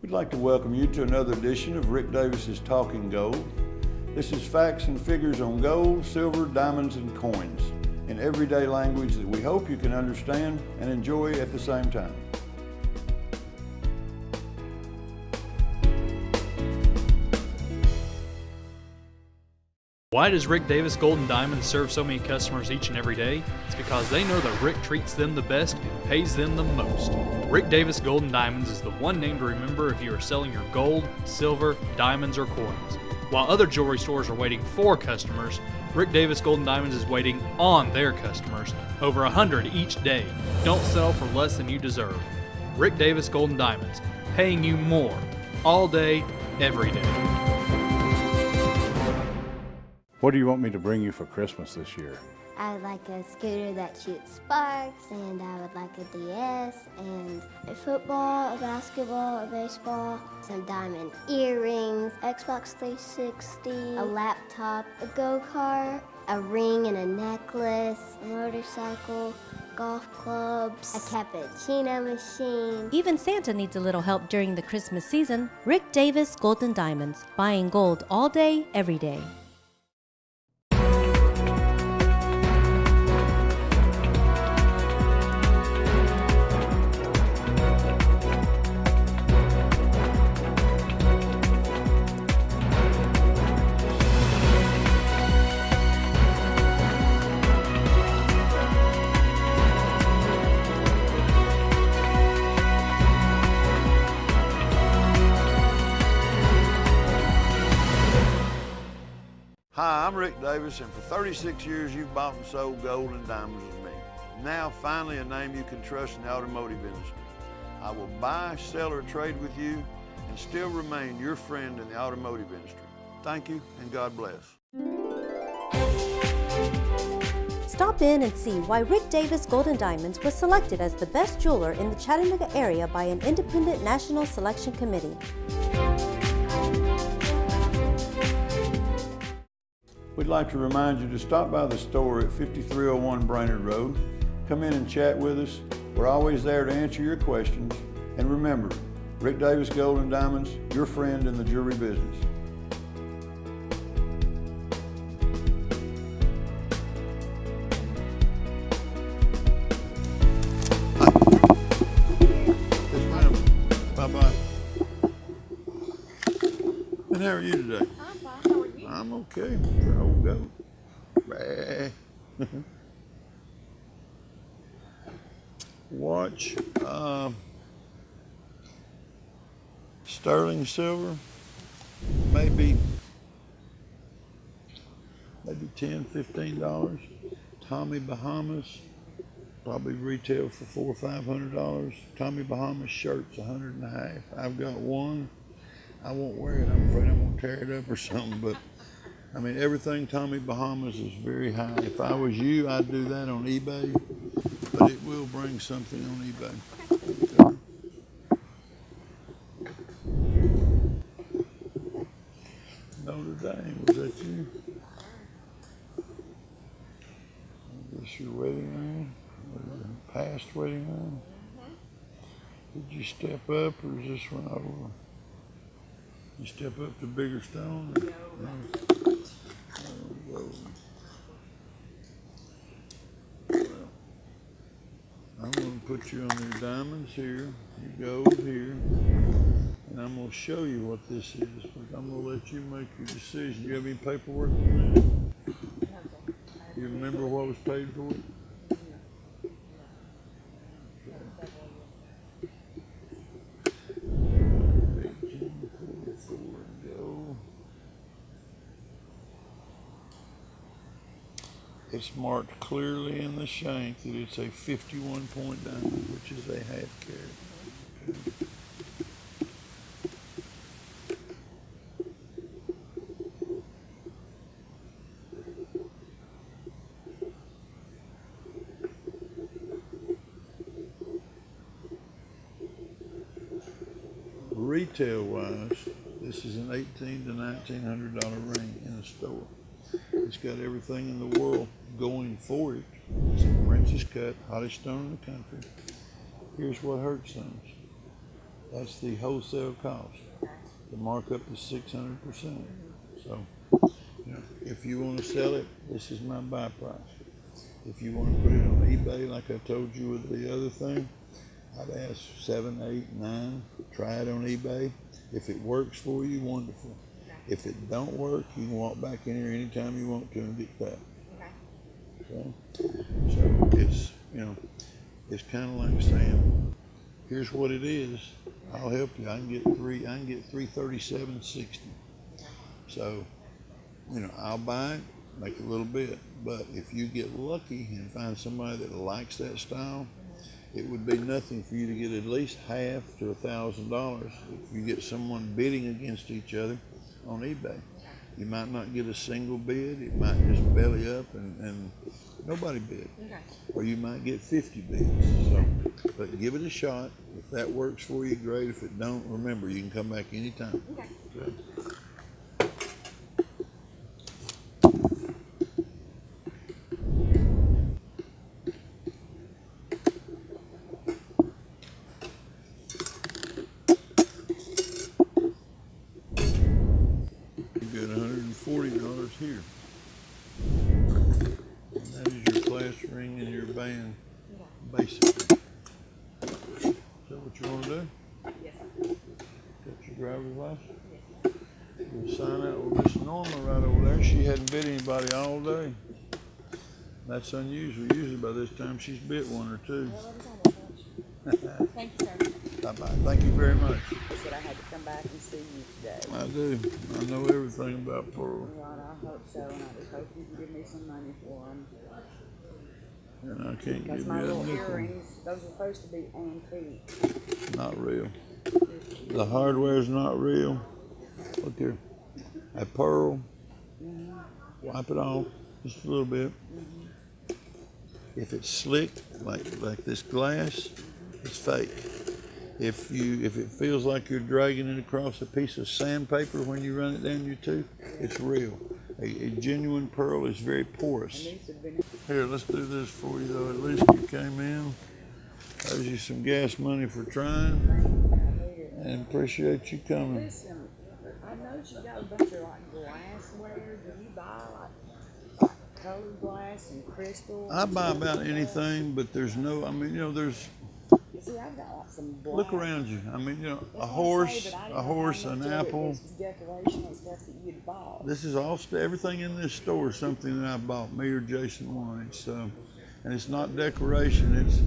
We'd like to welcome you to another edition of Rick Davis's Talking Gold. This is facts and figures on gold, silver, diamonds, and coins in everyday language that we hope you can understand and enjoy at the same time. Why does Rick Davis Gold and Diamonds serve so many customers each and every day? It's because they know that Rick treats them the best and pays them the most. Rick Davis Gold and Diamonds is the one name to remember if you are selling your gold, silver, diamonds, or coins. While other jewelry stores are waiting for customers, Rick Davis Gold and Diamonds is waiting on their customers, over 100 each day. Don't settle for less than you deserve. Rick Davis Gold and Diamonds, paying you more, all day, every day. What do you want me to bring you for Christmas this year? I would like a scooter that shoots sparks, and I would like a DS, and a football, a basketball, a baseball, some diamond earrings, Xbox 360, a laptop, a go-kart, a ring and a necklace, a motorcycle, golf clubs, a cappuccino machine. Even Santa needs a little help during the Christmas season. Rick Davis Gold and Diamonds, buying gold all day, every day. Hi, I'm Rick Davis, and for 36 years you've bought and sold gold and diamonds with me. Now, finally, a name you can trust in the automotive industry. I will buy, sell, or trade with you and still remain your friend in the automotive industry. Thank you, and God bless. Stop in and see why Rick Davis Gold and Diamonds was selected as the best jeweler in the Chattanooga area by an independent national selection committee. We'd like to remind you to stop by the store at 5301 Brainerd Road. Come in and chat with us. We're always there to answer your questions. And remember, Rick Davis Gold and Diamonds, your friend in the jewelry business. Yes, ma'am. Bye-bye. And how are you today? I'm fine. How are you? I'm okay. For old goat. Watch. Sterling silver. Maybe $10, $15. Tommy Bahamas. Probably retail for $400 or $500. Tommy Bahamas shirts, $150. I've got one. I won't wear it. I'm afraid I'm gonna tear it up or something, but I mean, everything Tommy Bahamas is very high. If I was you, I'd do that on eBay, but it will bring something on eBay. Okay. Notre Dame, was that you? Is this your wedding ring? Or your past wedding ring? Did you step up, or is this one over? You step up to bigger stone? No. Well, I'm going to put you on your diamonds here, your gold here, and I'm going to show you what this is, but I'm going to let you make your decision. You have any paperwork on that? You remember what was paid for it? It's marked clearly in the shank that it's a 51-point diamond, which is a half carat. Okay. Retail wise, this is an $1,800 to $1,900 ring in a store. It's got everything in the world going for it. It's a Princess cut, hottest stone in the country. Here's what hurts things. That's the wholesale cost. The markup is 600%. So, you know, if you want to sell it, this is my buy price. If you want to put it on eBay, like I told you with the other thing, I'd ask 7, 8, 9. Try it on eBay. If it works for you, wonderful. If it don't work, you can walk back in here anytime you want to and get that. So it's, you know, it's kind of like saying, here's what it is. I'll help you. I can get 337.60. So, you know, I'll buy it, make a little bit. But if you get lucky and find somebody that likes that style, it would be nothing for you to get at least half to $1,000 if you get someone bidding against each other on eBay. You might not get a single bid. It might just belly up and nobody bid. Okay. Or you might get 50 bids. So, but give it a shot. If that works for you, great. If it don't, remember, you can come back anytime. Okay. Good. $140 here. And that is your class ring and your band, basically. Is that what you want to do? Yes, sir. Got your driver's license? Yes. We'll sign out with Miss Norma right over there. She hadn't bit anybody all day. That's unusual. Usually by this time she's bit one or two. Thank you, sir. Bye-bye. Thank you very much. I said I had to come back and see you today. I do. I know everything about Pearl. Well, I hope so, and I just hope you can give me some money for them. And I can't Because give my you a little nickel. earrings, those are supposed to be antique. Not real. The hardware's not real. Look here. That pearl. Wipe it off just a little bit. If it's slick, like this glass, it's fake. If it feels like you're dragging it across a piece of sandpaper when you run it down your tooth, it's real. A genuine pearl is very porous. Here, let's do this for you though. At least you came in. There's you some gas money for trying. And appreciate you coming. Listen, I know you got a bunch of like glassware. Do you buy like colored glass and crystal? I buy about anything, but there's no, I mean, you know, there's, See, I've got like some black. look around you. I mean, you know, That's a what I horse, say, but I didn't know how an much of it apple. was decoration and stuff that you'd bought. This is all, everything in this store is something that I bought, me or Jason wanted. So, and it's not decoration, it's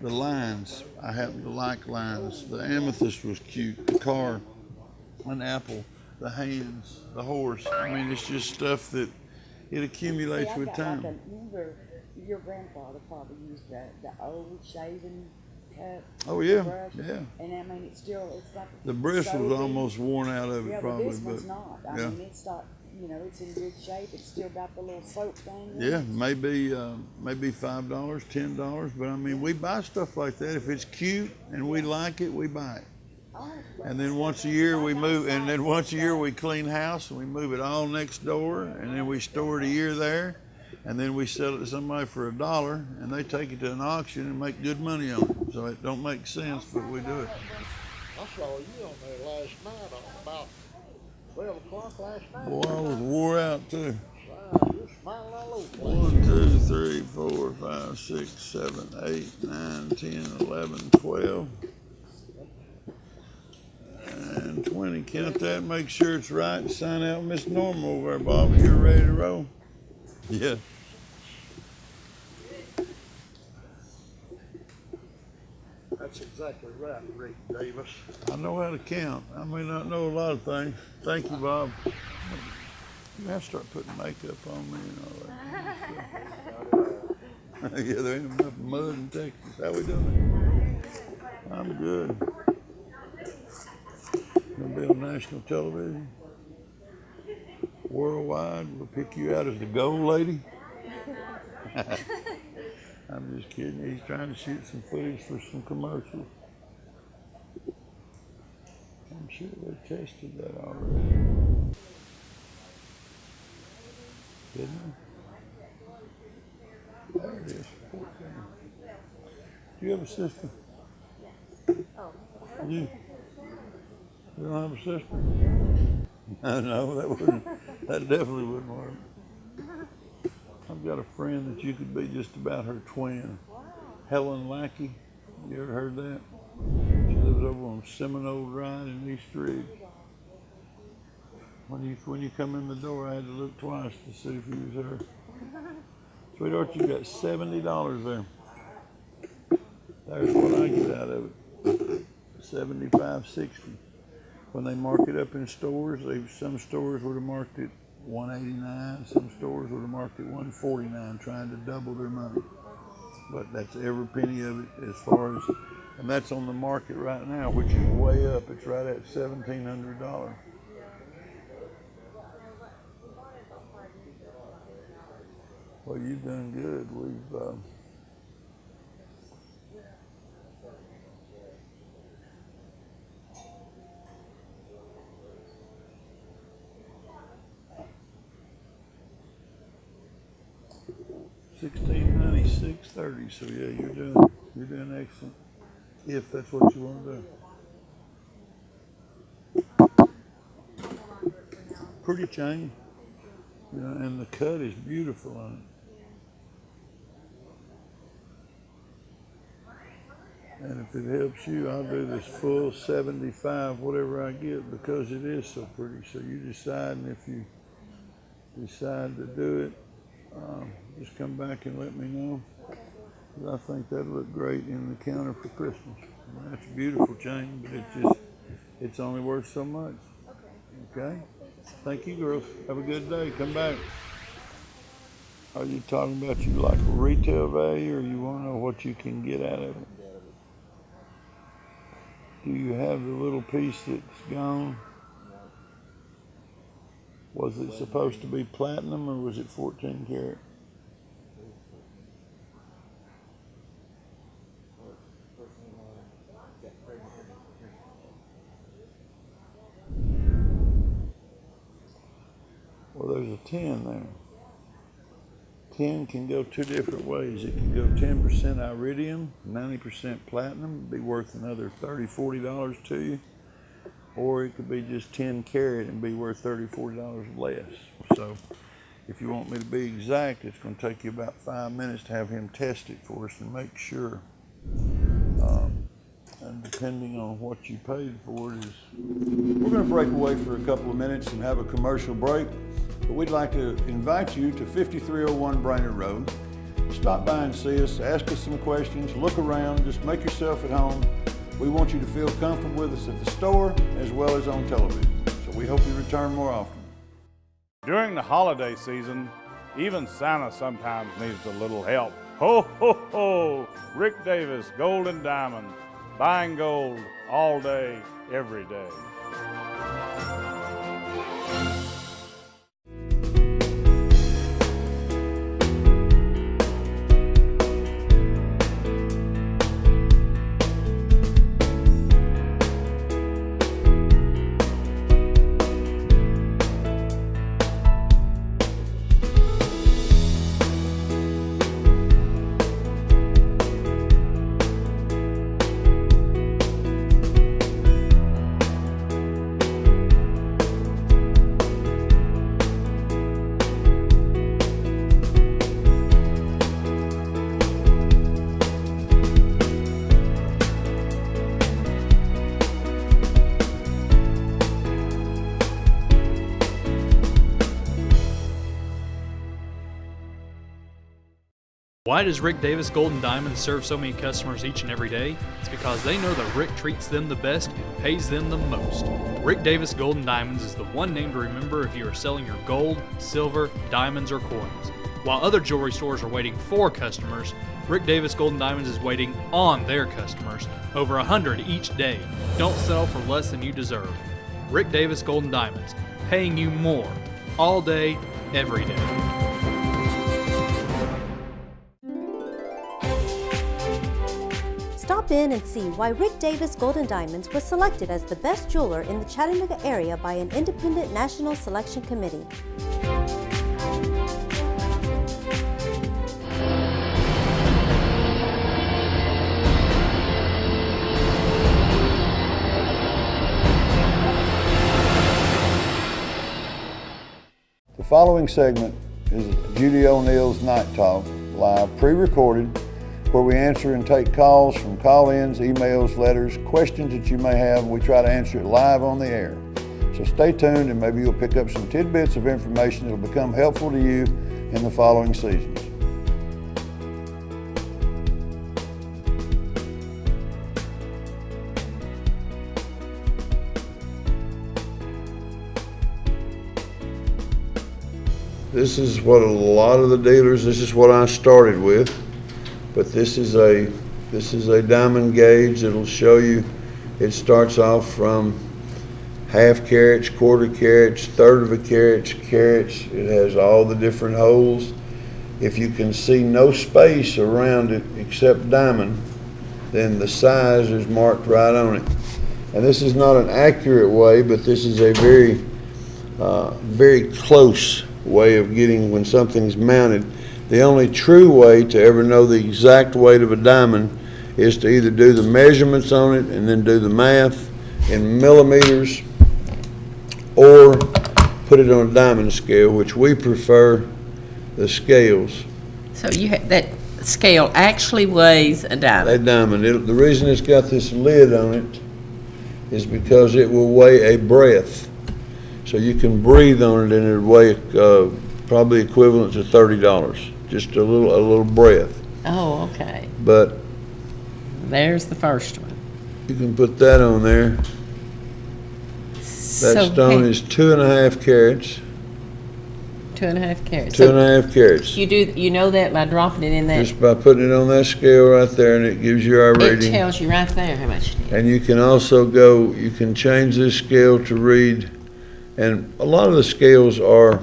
the lines. I happen to like lines. The amethyst was cute, the car, an apple, the hands, the horse. I mean, it's just stuff that it accumulates See, I've with got time. Like remember, your grandfather probably used the old shaving cup. Oh yeah, brush, yeah. And I mean, it's like The bristle's so almost worn out of it, yeah, probably, but this one's not. I yeah. mean, it's not. You know, it's in good shape. It's still got the little soap thing. Yeah, maybe $5, $10, but I mean, we buy stuff like that. If it's cute and we like it, we buy it. And then once a year we move, and then once a year we clean house and we move it all next door, and then we store it a year there, and then we sell it to somebody for $1, and they take it to an auction and make good money on it. So it don't make sense, but we do it. I saw you on there last night on about 12 o'clock last night. Boy, I was wore out too. You're smiling all over the place. 1, 2, 3, 4, 5, 6, 7, 8, 9, 10, 11, 12, and 20. Count that, make sure it's right. Sign out Miss Norma over there, Bob. You're ready to roll? Yeah. That's exactly right, Rick Davis. I know how to count. I may not know a lot of things. Thank you, Bob. You have to start putting makeup on me and all that. Yeah, there ain't enough mud in Texas. How we doing? I'm good. Gonna be on national television. Worldwide. We'll pick you out as the gold lady. I'm just kidding. He's trying to shoot some footage for some commercials. I'm sure they tested that already. Didn't they? There it is. 14. Do you have a sister? Oh. You? You don't have a sister? No, that definitely wouldn't work. I've got a friend that you could be just about her twin. Helen Lackey. You ever heard that? She lives over on Seminole Drive in East Ridge. When you come in the door, I had to look twice to see if you was her. Sweetheart, you got $70 there. There's what I get out of it. 75, 60. When they mark it up in stores, some stores would have marked it $189, some stores would have marked it $149, trying to double their money. But that's every penny of it as far as, and that's on the market right now, which is way up. It's right at $1,700. Well, you've done good. We've $1,696.30. So yeah, you're doing excellent. If that's what you want to do. Pretty chain, you know, and the cut is beautiful on it. And if it helps you, I'll do this full 75, whatever I get, because it is so pretty. So you decide, and if you decide to do it, just come back and let me know. I think that'd look great in the counter for Christmas. I mean, that's a beautiful chain, but it's only worth so much. Okay? Thank you, girls. Have a good day. Come back. Are you talking about you like a retail value, or you want to know what you can get out of it? Do you have the little piece that's gone? Was it supposed to be platinum, or was it 14 karat? Well, there's a 10 there. 10 can go two different ways. It can go 10% iridium, 90% platinum, be worth another $30, $40 to you. Or it could be just 10 karat and be worth $30, $40 less. So if you want me to be exact, it's going to take you about 5 minutes to have him test it for us and make sure. And depending on what you paid for it is. We're going to break away for a couple of minutes and have a commercial break. But we'd like to invite you to 5301 Brainerd Road. Stop by and see us, ask us some questions, look around, just make yourself at home. We want you to feel comfortable with us at the store as well as on television. So we hope you return more often. During the holiday season, even Santa sometimes needs a little help. Ho, ho, ho! Rick Davis, Gold and Diamond. Buying gold all day, every day. Why does Rick Davis Gold and Diamonds serve so many customers each and every day? It's because they know that Rick treats them the best and pays them the most. Rick Davis Gold and Diamonds is the one name to remember if you are selling your gold, silver, diamonds, or coins. While other jewelry stores are waiting for customers, Rick Davis Gold and Diamonds is waiting on their customers, over 100 each day. Don't settle for less than you deserve. Rick Davis Gold and Diamonds, paying you more, all day, every day. Stop in and see why Rick Davis Gold and Diamonds was selected as the best jeweler in the Chattanooga area by an independent national selection committee. following segment is Judy O'Neill's Night Talk, live, pre-recorded, where we answer and take calls from call-ins, emails, letters, questions that you may have. We try to answer it live on the air. So stay tuned and maybe you'll pick up some tidbits of information that will become helpful to you in the following seasons. This is what a lot of the dealers, this is what I started with, but this is a diamond gauge that'll show you. It starts off from half carats, quarter carats, third of a carats, carats. It has all the different holes. If you can see no space around it except diamond, then the size is marked right on it. And this is not an accurate way, but this is a very close way of getting when something's mounted. The only true way to ever know the exact weight of a diamond is to either do the measurements on it and then do the math in millimeters, or put it on a diamond scale, which we prefer the scales. So that scale actually weighs a diamond. A diamond. The reason it's got this lid on it is because it will weigh a breath. So you can breathe on it and it'll weigh probably equivalent to $30. Just a little breath. Oh, okay. But there's the first one. you can put that on there. That stone is 2.5 carats. 2.5 carats. 2.5 carats. You know that by dropping it in that. Just by putting it on that scale right there, and it gives you our rating. It tells you right there how much it is. And you can also you can change this scale to read, and a lot of the scales are,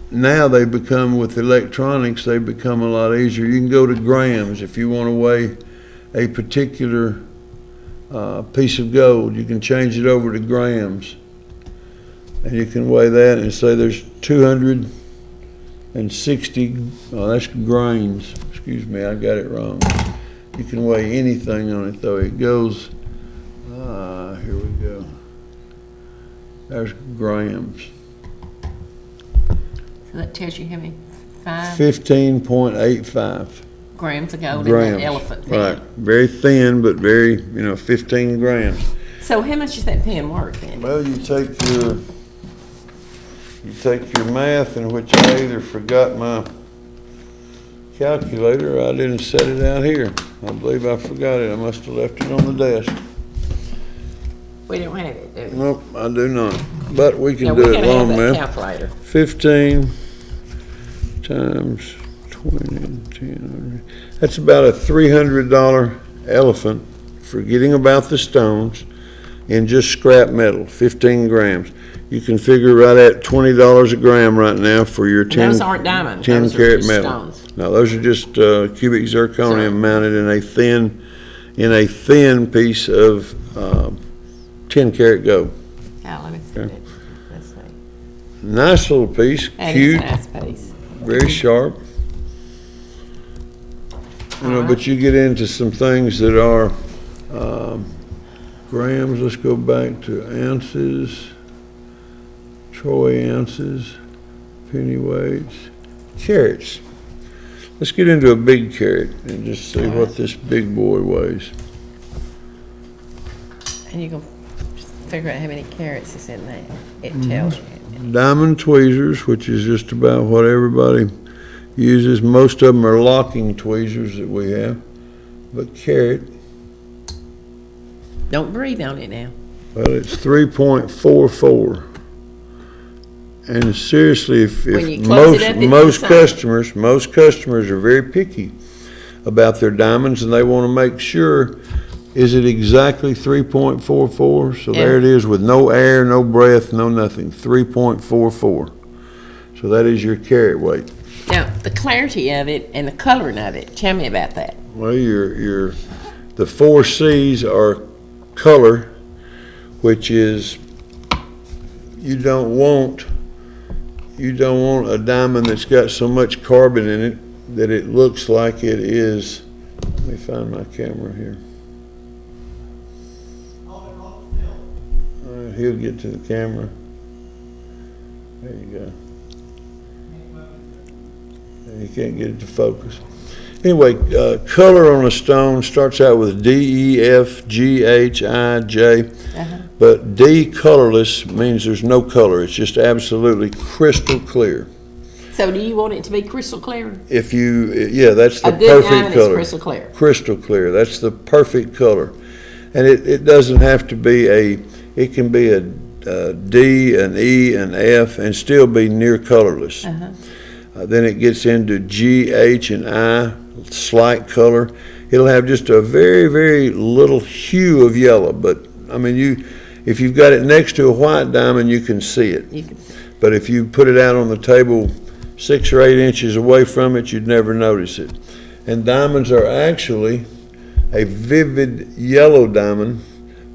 now they become, with electronics, they become a lot easier. You can go to grams if you want to weigh a particular piece of gold. You can change it over to grams. And you can weigh that and say there's 260, oh, that's grains. Excuse me, I got it wrong. You can weigh anything on it though. It goes, here we go. There's grams. So that tells you how many? 15.85 grams of gold grams. In that elephant pen. Right, very thin, but very, 15 grams. So how much is that pen worth then? Well, you take your math, in which I either forgot my calculator or I didn't set it out here. I believe I forgot it. I must have left it on the desk. We don't have it, do we? Nope, I do not. But we can No, do we it gotta long, have that man. calculator. 15 times 20 and 10. That's about a $300 elephant, forgetting about the stones, in just scrap metal, 15 grams. You can figure right at $20 a gram right now for your 10. Those aren't diamonds. 10 Those are carat just metal. stones. No, those are just cubic zirconium mounted in a thin piece of 10 karat gold. Oh, let me see Okay. that. Let's see. Nice little piece, That is cute, a nice piece. very sharp. But you get into some things that are grams. Let's go back to ounces, troy ounces, penny weights, carats. Let's get into a big carat and just see what this big boy weighs. And you can figure out how many carats is in that. It tells you. Diamond tweezers, which is just about what everybody uses. Most of them are locking tweezers that we have. But carat, Don't breathe on it now. well, it's 3.44. And seriously, if When you close it up, it's most the same. customers are very picky about their diamonds, and they want to make sure, is it exactly 3.44? So Yeah. there it is, with no air, no breath, no nothing, 3.44. So that is your carat weight. Now, the clarity of it and the coloring of it, tell me about that. Well, the 4 C's are color, which is, you don't want a diamond that's got so much carbon in it that it looks like it is. Let me find my camera here. He'll get to the camera. There you go. You can't get it to focus. Anyway, color on a stone starts out with D, E, F, G, H, I, J. But D, colorless, means there's no color. It's just absolutely crystal clear. So do you want it to be crystal clear? If you, yeah, that's the A good perfect diamond color. is crystal clear. Crystal clear. That's the perfect color. And it doesn't have to be it can be a D, an E, an F, and still be near colorless. Then it gets into G, H, and I, slight color. It'll have just a very, very little hue of yellow. But, I mean, if you've got it next to a white diamond, you can see it. But if you put it out on the table 6 or 8 inches away from it, you'd never notice it. And diamonds are actually, a vivid yellow diamond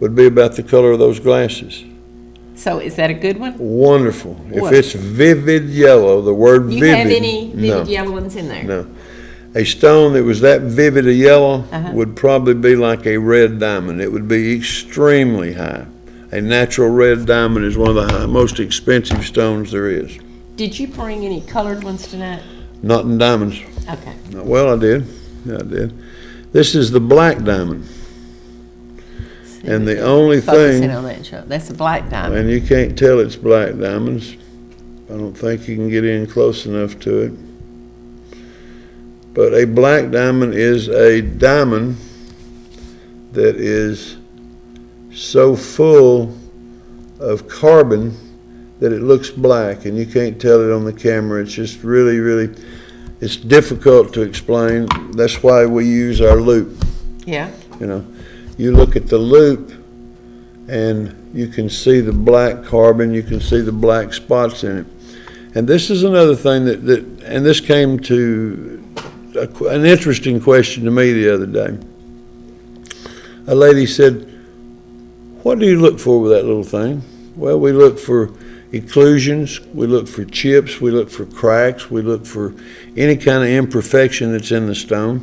would be about the color of those glasses. So is that a good one? Wonderful. What? If it's vivid yellow, the word Do you vivid. have any vivid no, yellow ones in there? No. A stone that was that vivid a yellow would probably be like a red diamond. It would be extremely high. A natural red diamond is one of the most expensive stones there is. Did you bring any colored ones tonight? Not in diamonds. Okay. Well, I did. Yeah, I did. This is the black diamond. And the only Focus thing, in on that show. That's a black diamond. and you can't tell it's black diamonds. I don't think you can get in close enough to it. But a black diamond is a diamond that is so full of carbon that it looks black, and you can't tell it on the camera. It's just really, really, it's difficult to explain. That's why we use our loop. Yeah. You know, you look at the loop and you can see the black carbon, you can see the black spots in it. And this is another thing and this came to an interesting question to me the other day. A lady said, "What do you look for with that little thing?" Well, we look for occlusions, we look for chips, we look for cracks, we look for any kind of imperfection that's in the stone.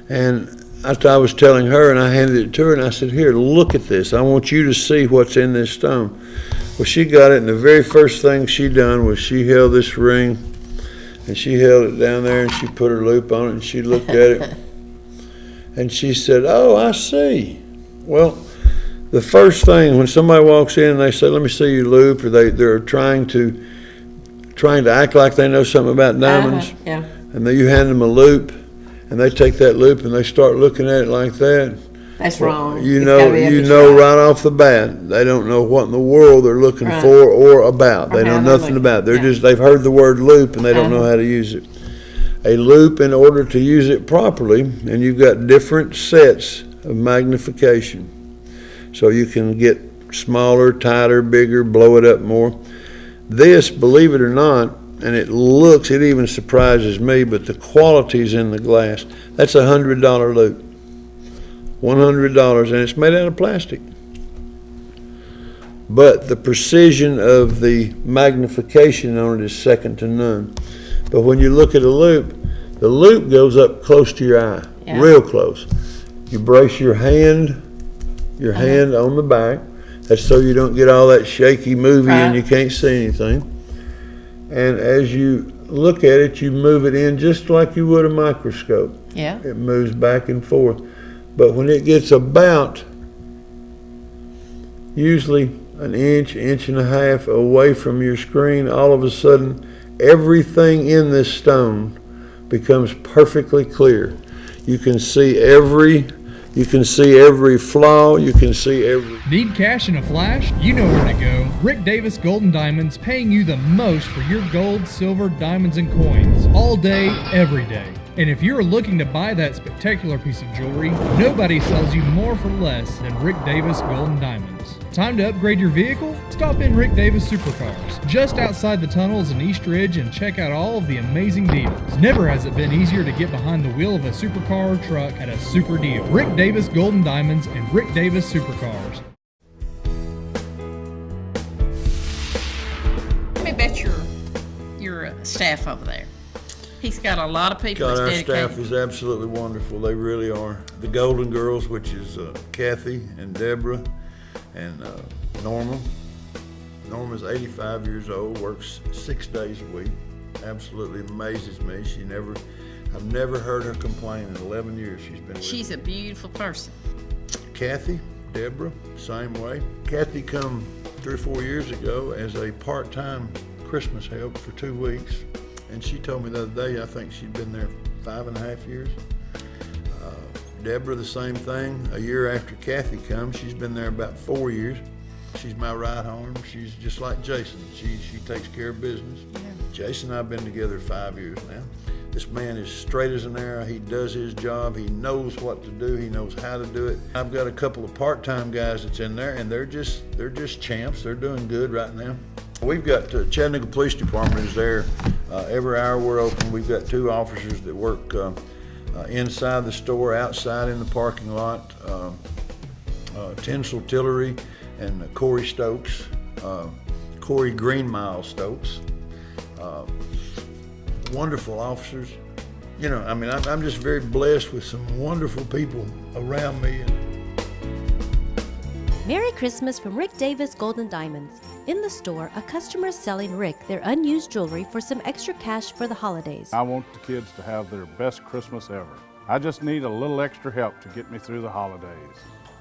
And I was telling her, and I handed it to her, and I said, "Here, look at this. I want you to see what's in this stone." Well, she got it, and the very first thing she done was she held this ring, and she held it down there, and she put her loop on it, and she looked at it, and she said, "Oh, I see." Well, the first thing when somebody walks in and they say, "Let me see your loop," or they're trying to act like they know something about diamonds, Yeah. and then you hand them a loop, and they take that loop and they start looking at it like that. That's wrong. You It's gotta be know up right off the bat, they don't know what in the world they're looking Right. for or about. They Or know how they're nothing looking. about it. Yeah. They've heard the word loop and they don't know how to use it. A loop, in order to use it properly, and you've got different sets of magnification. So you can get smaller, tighter, bigger, blow it up more. This, believe it or not, and it even surprises me, but the quality's in the glass. That's a $100 loop. $100, and it's made out of plastic. But the precision of the magnification on it is second to none. But when you look at a loop, the loop goes up close to your eye, real close. You brace your hand on the back. That's so you don't get all that shaky movie and you can't see anything. And as you look at it, you move it in just like you would a microscope. Yeah. It moves back and forth. But when it gets about usually an inch and a half away from your screen, all of a sudden everything in this stone becomes perfectly clear. You can see every flaw, you can see every... Need cash in a flash? You know where to go. Rick Davis Gold and Diamonds, paying you the most for your gold, silver, diamonds, and coins. All day, every day. And if you're looking to buy that spectacular piece of jewelry, nobody sells you more for less than Rick Davis Gold and Diamonds. Time to upgrade your vehicle? Stop in Rick Davis Supercars, just outside the tunnels in East Ridge, and check out all of the amazing deals. Never has it been easier to get behind the wheel of a supercar or truck at a super deal. Rick Davis Gold and Diamonds and Rick Davis Supercars. Let me bet your staff over there. He's got a lot of people God, that's our dedicated. staff is absolutely wonderful. They really are. The Golden Girls, which is Kathy and Deborah and Norma, Norma's 85 years old, works 6 days a week. Absolutely amazes me. I've never heard her complain in 11 years she's been with She's me. a beautiful person. Kathy, Deborah, same way. Kathy come 3 or 4 years ago as a part-time Christmas help for 2 weeks. And she told me the other day, I think she'd been there 5.5 years. Deborah, the same thing. A year after Kathy comes, she's been there about 4 years. She's my right arm. She's just like Jason. She takes care of business. Yeah. Jason and I have been together 5 years now. This man is straight as an arrow. He does his job. He knows what to do. He knows how to do it. I've got a couple of part-time guys that's in there, and they're just champs. They're doing good right now. We've got Chattanooga Police Department is there every hour we're open. We've got 2 officers that work inside the store, outside in the parking lot. Tinsel Tillery and Corey Stokes, Corey Greenmile Stokes. Wonderful officers. You know, I mean, I'm just very blessed with some wonderful people around me. Merry Christmas from Rick Davis Gold and Diamonds. In the store, a customer is selling Rick their unused jewelry for some extra cash for the holidays. I want the kids to have their best Christmas ever. I just need a little extra help to get me through the holidays.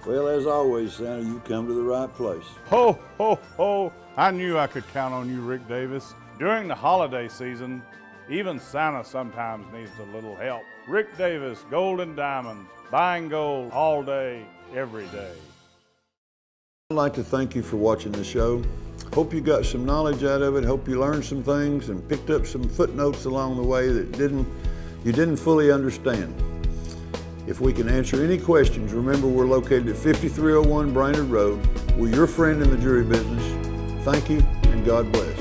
Well, as always, Santa, you come to the right place. Ho, ho, ho! I knew I could count on you, Rick Davis. During the holiday season, even Santa sometimes needs a little help. Rick Davis, Gold and Diamonds, buying gold all day, every day. I'd like to thank you for watching the show. Hope you got some knowledge out of it. Hope you learned some things and picked up some footnotes along the way that you didn't fully understand. If we can answer any questions, remember we're located at 5301 Brainerd Road. We're your friend in the jewelry business. Thank you, and God bless.